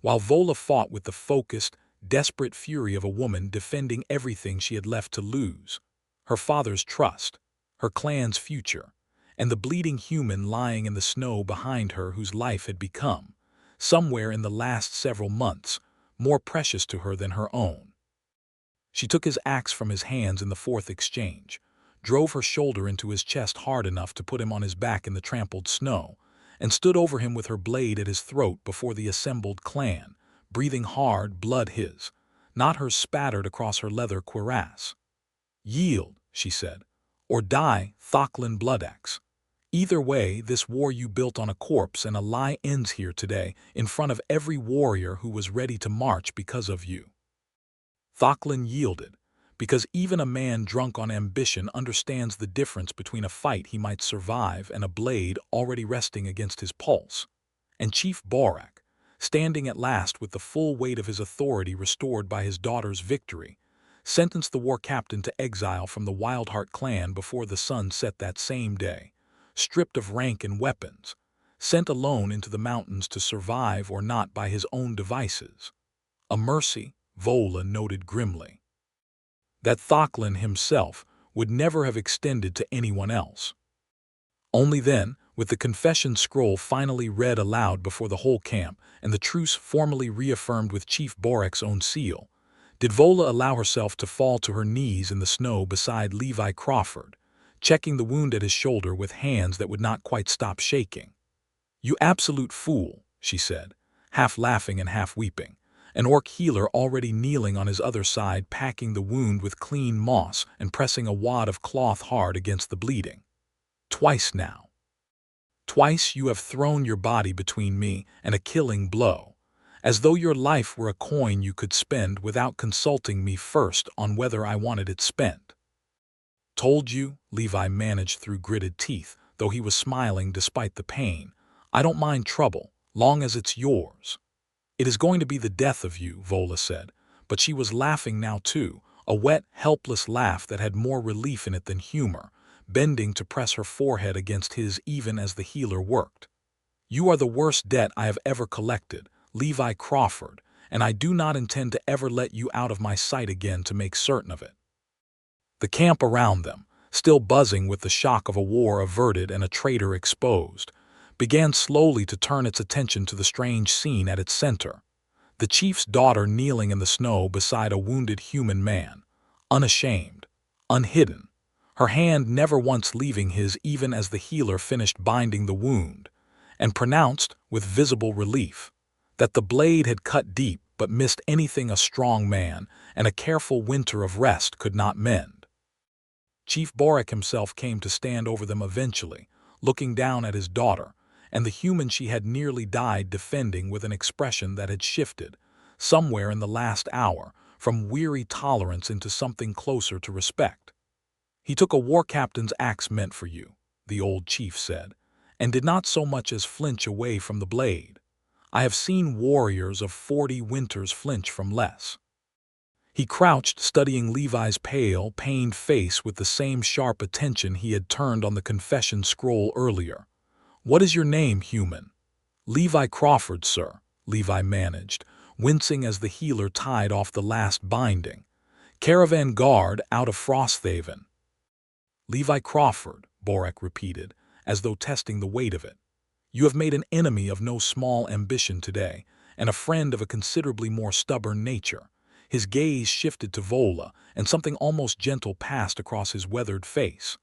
while Vola fought with the focused, desperate fury of a woman defending everything she had left to lose: her father's trust, her clan's future, and the bleeding human lying in the snow behind her whose life had become, somewhere in the last several months, more precious to her than her own. She took his axe from his hands in the fourth exchange, drove her shoulder into his chest hard enough to put him on his back in the trampled snow, and stood over him with her blade at his throat before the assembled clan, breathing hard, blood his, not hers spattered across her leather cuirass. "Yield," she said, "or die, Thocklin Bloodaxe. Either way, this war you built on a corpse and a lie ends here today in front of every warrior who was ready to march because of you." Thocklin yielded, because even a man drunk on ambition understands the difference between a fight he might survive and a blade already resting against his pulse. And Chief Borek, standing at last with the full weight of his authority restored by his daughter's victory, sentenced the war captain to exile from the Wildheart clan before the sun set that same day, stripped of rank and weapons, sent alone into the mountains to survive or not by his own devices. A mercy, Vola noted grimly, that Thocklin himself would never have extended to anyone else. Only then, with the confession scroll finally read aloud before the whole camp and the truce formally reaffirmed with Chief Borek's own seal, did Vola allow herself to fall to her knees in the snow beside Levi Crawford, checking the wound at his shoulder with hands that would not quite stop shaking. "You absolute fool," she said, half laughing and half weeping, an orc healer already kneeling on his other side packing the wound with clean moss and pressing a wad of cloth hard against the bleeding. "Twice now. Twice you have thrown your body between me and a killing blow, as though your life were a coin you could spend without consulting me first on whether I wanted it spent." "Told you," Levi managed through gritted teeth, though he was smiling despite the pain, "I don't mind trouble, long as it's yours." "It is going to be the death of you," Vola said, but she was laughing now too, a wet, helpless laugh that had more relief in it than humor, bending to press her forehead against his even as the healer worked. "You are the worst debt I have ever collected, Levi Crawford, and I do not intend to ever let you out of my sight again to make certain of it." The camp around them, still buzzing with the shock of a war averted and a traitor exposed, began slowly to turn its attention to the strange scene at its center. The chief's daughter kneeling in the snow beside a wounded human man, unashamed, unhidden, her hand never once leaving his even as the healer finished binding the wound, and pronounced, with visible relief, that the blade had cut deep but missed anything a strong man and a careful winter of rest could not mend. Chief Borek himself came to stand over them eventually, looking down at his daughter, and the human she had nearly died defending with an expression that had shifted, somewhere in the last hour, from weary tolerance into something closer to respect. "He took a war captain's axe meant for you," the old chief said, "and did not so much as flinch away from the blade. I have seen warriors of 40 winters flinch from less." He crouched, studying Levi's pale, pained face with the same sharp attention he had turned on the confession scroll earlier. "What is your name, human?" "Levi Crawford, sir," Levi managed, wincing as the healer tied off the last binding. "Caravan guard out of Frosthaven." "Levi Crawford," Borek repeated, as though testing the weight of it. "You have made an enemy of no small ambition today, and a friend of a considerably more stubborn nature." His gaze shifted to Vola, and something almost gentle passed across his weathered face.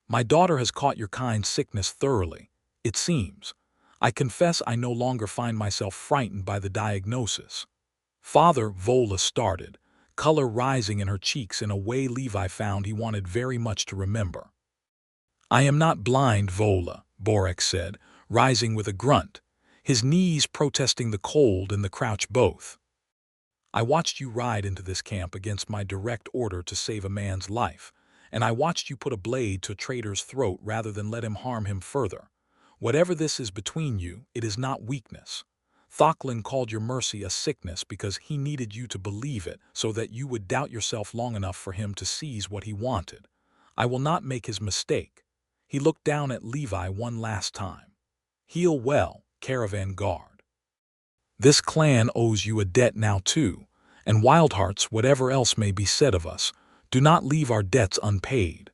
"My daughter has caught your kind sickness thoroughly, it seems. I confess I no longer find myself frightened by the diagnosis." "Father," Vola started, color rising in her cheeks in a way Levi found he wanted very much to remember. "I am not blind, Vola," Borek said, rising with a grunt, his knees protesting the cold and the crouch both. "I watched you ride into this camp against my direct order to save a man's life, and I watched you put a blade to a traitor's throat rather than let him harm him further. Whatever this is between you, it is not weakness. Thocklin called your mercy a sickness because he needed you to believe it so that you would doubt yourself long enough for him to seize what he wanted. I will not make his mistake." He looked down at Levi one last time. "Heal well, caravan guard. This clan owes you a debt now too, and Wildhearts, whatever else may be said of us, do not leave our debts unpaid."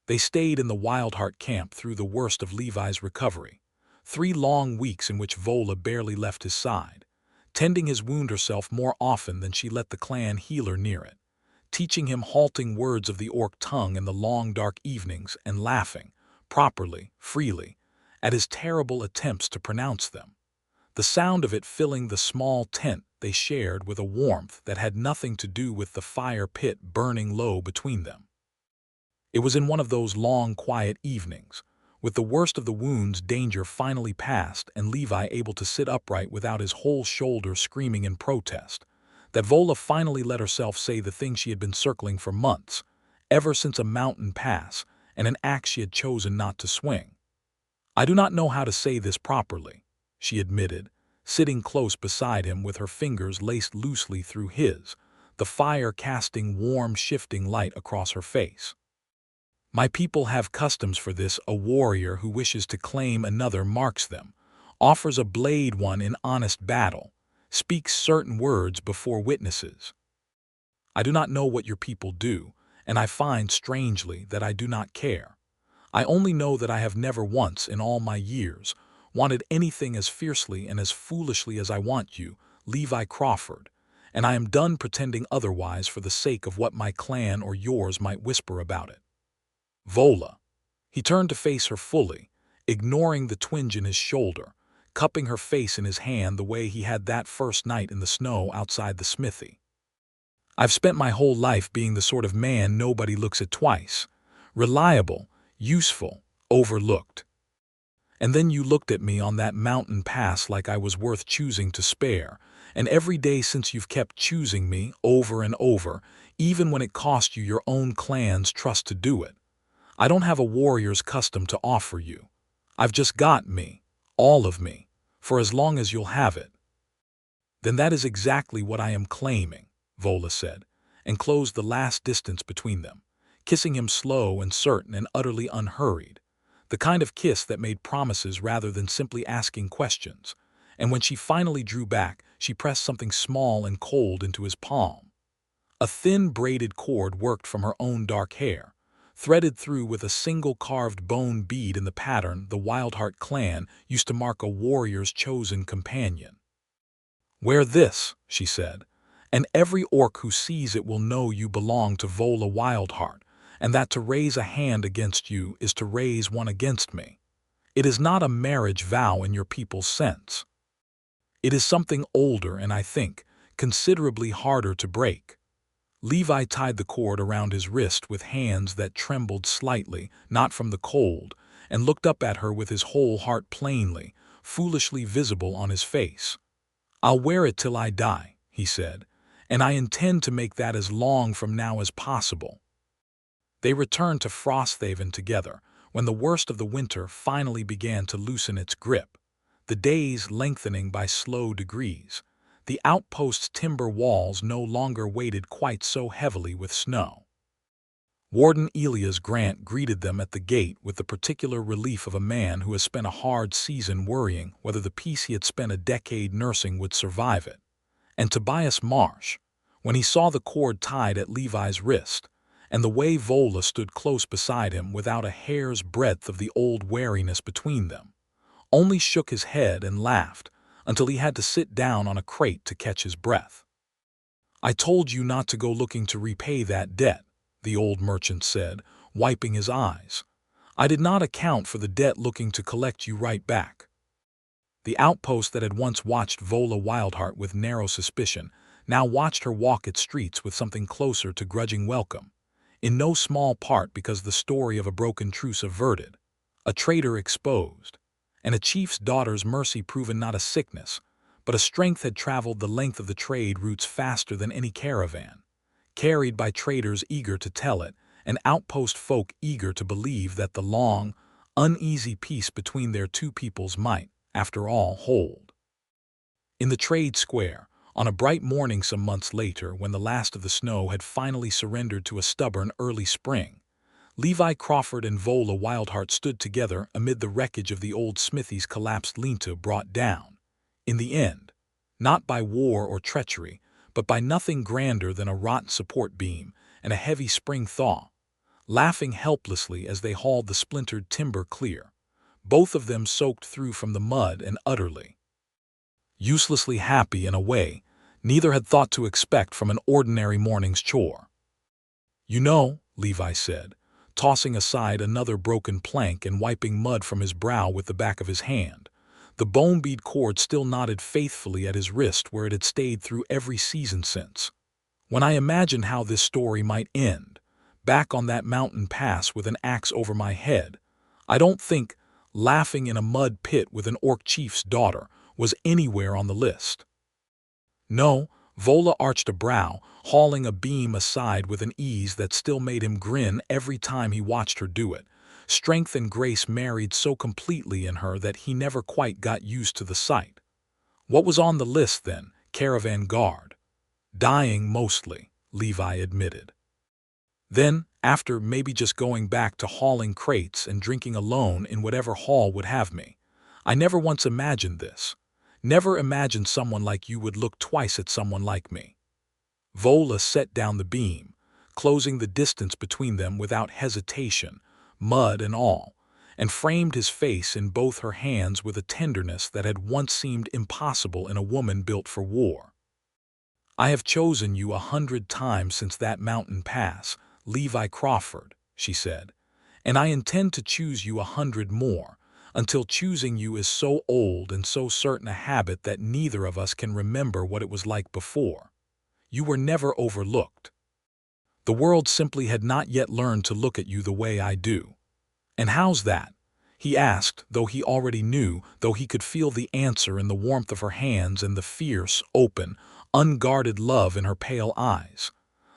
They stayed in the Wildheart camp through the worst of Levi's recovery, 3 long weeks in which Vola barely left his side, tending his wound herself more often than she let the clan healer near it, teaching him halting words of the orc tongue in the long dark evenings and laughing, properly, freely, at his terrible attempts to pronounce them. The sound of it filling the small tent they shared with a warmth that had nothing to do with the fire pit burning low between them. It was in one of those long, quiet evenings, with the worst of the wound's danger finally past and Levi able to sit upright without his whole shoulder screaming in protest, that Vola finally let herself say the thing she had been circling for months, ever since a mountain pass and an axe she had chosen not to swing. "I do not know how to say this properly," she admitted, sitting close beside him with her fingers laced loosely through his, the fire casting warm, shifting light across her face. "My people have customs for this. A warrior who wishes to claim another marks them, offers a blade one in honest battle, speaks certain words before witnesses. I do not know what your people do, and I find, strangely, that I do not care. I only know that I have never once, in all my years, wanted anything as fiercely and as foolishly as I want you, Levi Crawford, and I am done pretending otherwise for the sake of what my clan or yours might whisper about it. Vola." He turned to face her fully, ignoring the twinge in his shoulder, cupping her face in his hand the way he had that first night in the snow outside the smithy. "I've spent my whole life being the sort of man nobody looks at twice, reliable, useful, overlooked. And then you looked at me on that mountain pass like I was worth choosing to spare, and every day since you've kept choosing me over and over, even when it cost you your own clan's trust to do it. I don't have a warrior's custom to offer you. I've just got me, all of me, for as long as you'll have it." "Then that is exactly what I am claiming," Vola said, and closed the last distance between them, kissing him slow and certain and utterly unhurried, the kind of kiss that made promises rather than simply asking questions. And when she finally drew back, she pressed something small and cold into his palm. A thin braided cord worked from her own dark hair, threaded through with a single carved bone bead in the pattern the Wildheart clan used to mark a warrior's chosen companion. "Wear this," she said, "and every orc who sees it will know you belong to Vola Wildheart, and that to raise a hand against you is to raise one against me. It is not a marriage vow in your people's sense. It is something older and, I think, considerably harder to break." Levi tied the cord around his wrist with hands that trembled slightly, not from the cold, and looked up at her with his whole heart plainly, foolishly visible on his face. "I'll wear it till I die," he said, "and I intend to make that as long from now as possible." They returned to Frosthaven together when the worst of the winter finally began to loosen its grip, the days lengthening by slow degrees. The outpost's timber walls no longer weighted quite so heavily with snow. Warden Elias Grant greeted them at the gate with the particular relief of a man who has spent a hard season worrying whether the peace he had spent a decade nursing would survive it. And Tobias Marsh, when he saw the cord tied at Levi's wrist, and the way Vola stood close beside him without a hair's breadth of the old wariness between them, only shook his head and laughed until he had to sit down on a crate to catch his breath. "I told you not to go looking to repay that debt," the old merchant said, wiping his eyes. "I did not account for the debt looking to collect you right back." The outpost that had once watched Vola Wildheart with narrow suspicion now watched her walk its streets with something closer to grudging welcome, in no small part because the story of a broken truce averted, a traitor exposed, and a chief's daughter's mercy proven not a sickness, but a strength had traveled the length of the trade routes faster than any caravan, carried by traders eager to tell it, and outpost folk eager to believe that the long, uneasy peace between their two peoples might, after all, hold. In the trade square, on a bright morning some months later when the last of the snow had finally surrendered to a stubborn early spring, Levi Crawford and Vola Wildheart stood together amid the wreckage of the old smithy's collapsed lean-to brought down, in the end, not by war or treachery, but by nothing grander than a rotten support beam and a heavy spring thaw, laughing helplessly as they hauled the splintered timber clear, both of them soaked through from the mud and utterly uselessly happy in a way neither had thought to expect from an ordinary morning's chore. "You know," Levi said, tossing aside another broken plank and wiping mud from his brow with the back of his hand, the bone bead cord still knotted faithfully at his wrist where it had stayed through every season since. "When I imagined how this story might end, back on that mountain pass with an axe over my head, I don't think laughing in a mud pit with an orc chief's daughter was anywhere on the list." "No," Vola arched a brow, hauling a beam aside with an ease that still made him grin every time he watched her do it. Strength and grace married so completely in her that he never quite got used to the sight. "What was on the list then? Caravan guard." "Dying mostly," Levi admitted. "Then, after maybe just going back to hauling crates and drinking alone in whatever hall would have me. I never once imagined this. Never imagined someone like you would look twice at someone like me." Vola set down the beam, closing the distance between them without hesitation, mud and all, and framed his face in both her hands with a tenderness that had once seemed impossible in a woman built for war. "I have chosen you 100 times since that mountain pass, Levi Crawford," she said, "and I intend to choose you 100 more, until choosing you is so old and so certain a habit that neither of us can remember what it was like before. You were never overlooked. The world simply had not yet learned to look at you the way I do." "And how's that?" he asked, though he already knew, though he could feel the answer in the warmth of her hands and the fierce, open, unguarded love in her pale eyes.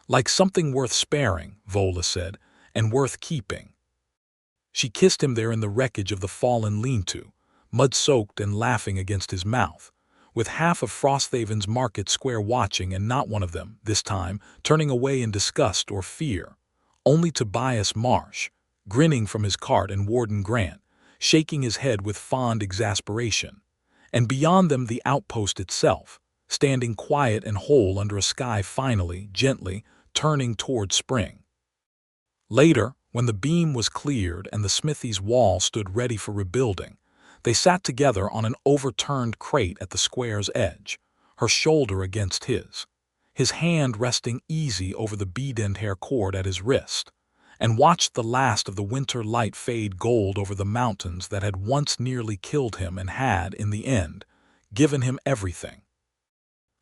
"Like something worth sparing," Vola said, "and worth keeping." She kissed him there in the wreckage of the fallen lean-to, mud-soaked and laughing against his mouth, with half of Frosthaven's market square watching and not one of them, this time, turning away in disgust or fear. Only Tobias Marsh, grinning from his cart, and Warden Grant, shaking his head with fond exasperation. And beyond them the outpost itself, standing quiet and whole under a sky finally, gently, turning toward spring. Later, when the beam was cleared and the smithy's wall stood ready for rebuilding, they sat together on an overturned crate at the square's edge, her shoulder against his hand resting easy over the bead-end hair cord at his wrist, and watched the last of the winter light fade gold over the mountains that had once nearly killed him and had, in the end, given him everything.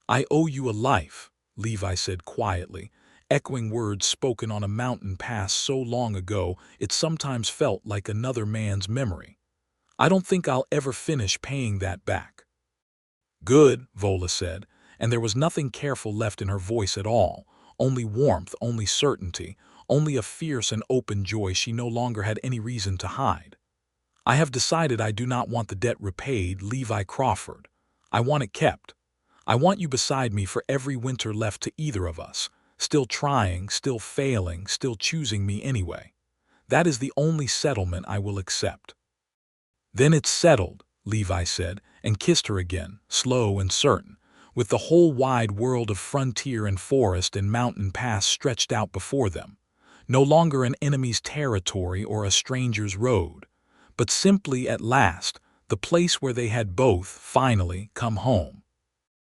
"I owe you a life," Levi said quietly, echoing words spoken on a mountain pass so long ago it sometimes felt like another man's memory. "I don't think I'll ever finish paying that back." "Good," Vola said, and there was nothing careful left in her voice at all, only warmth, only certainty, only a fierce and open joy she no longer had any reason to hide. "I have decided I do not want the debt repaid, Levi Crawford. I want it kept. I want you beside me for every winter left to either of us, still trying, still failing, still choosing me anyway. That is the only settlement I will accept." "Then it's settled," Levi said, and kissed her again, slow and certain, with the whole wide world of frontier and forest and mountain pass stretched out before them, no longer an enemy's territory or a stranger's road, but simply, at last, the place where they had both, finally, come home.